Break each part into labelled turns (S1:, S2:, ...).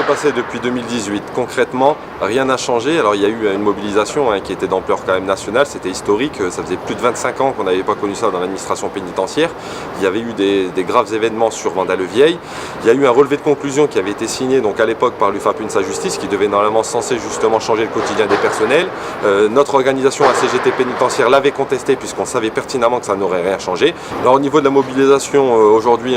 S1: s'est passé depuis 2018? Concrètement, rien n'a changé. Alors il y a eu une mobilisation qui était d'ampleur quand même nationale, c'était historique. Ça faisait plus de 25 ans qu'on n'avait pas connu ça dans l'administration pénitentiaire. Il y avait eu des graves événements sur Vendale-le-Vieil. Il y a eu un relevé de conclusion qui avait été signé donc à l'époque par l'UFAP UNSA Justice, qui devait normalement censé justement changer le quotidien des personnels. Notre organisation, la CGT pénitentiaire, l'avait contesté puisqu'on savait pertinemment que ça n'aurait rien changé. Alors au niveau de la mobilisation aujourd'hui,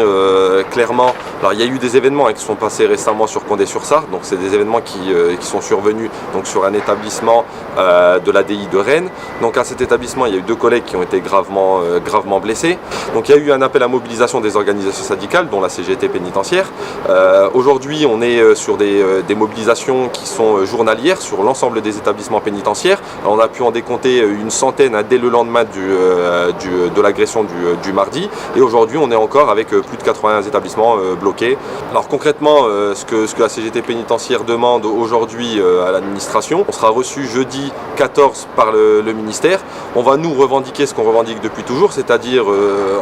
S1: clairement, alors il y a eu des événements qui sont passés récemment sur Condé-sur-Sarthe, donc c'est des événements qui sont survenus donc sur un établissement de l'ADI de Rennes. Donc à cet établissement, il y a eu 2 collègues qui ont été gravement blessés. Donc il y a eu un appel à mobilisation des organisations syndicales, dont la CGT pénitentiaire. Aujourd'hui, on est sur des mobilisations qui sont journalières sur l'ensemble des établissements pénitentiaires. Alors, on a pu en décompter une centaine dès le lendemain de l'agression du mardi. Et aujourd'hui, on est encore avec plus de 80 établissements bloqués. Alors concrètement, ce que la CGT pénitentiaire demande aujourd'hui à l'administration, on sera reçu jeudi 14 par le ministère. On va nous revendiquer ce qu'on revendique depuis toujours, c'est-à-dire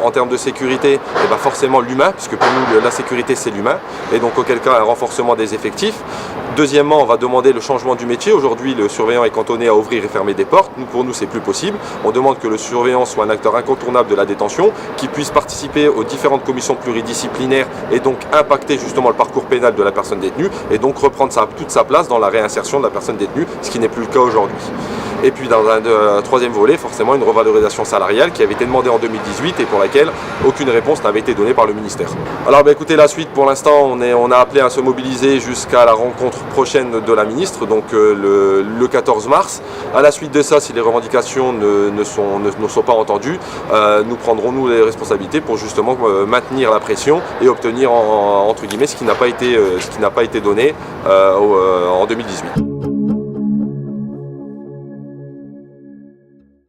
S1: en termes de sécurité, forcément l'humain, puisque pour nous la sécurité c'est l'humain, et donc auquel cas un renforcement des effectifs. Deuxièmement, on va demander le changement du métier. Aujourd'hui, le surveillant est cantonné à ouvrir et fermer des portes. Pour nous, c'est plus possible. On demande que le surveillant soit un acteur incontournable de la détention, qui puisse participer aux différentes commissions pluridisciplinaires et donc impacter justement le parcours pénal de la personne détenue et donc reprendre toute sa place dans la réinsertion de la personne détenue, ce qui n'est plus le cas aujourd'hui. Et puis dans un troisième volet, forcément une revalorisation salariale qui avait été demandée en 2018 et pour laquelle aucune réponse n'avait été donnée par le ministère. Alors écoutez, la suite pour l'instant, on a appelé à se mobiliser jusqu'à la rencontre prochaine de la ministre, donc le 14 mars. À la suite de ça, si les revendications ne sont pas entendues, nous prendrons nous les responsabilités pour justement maintenir la pression et obtenir entre guillemets ce qui n'a pas été donné en 2018.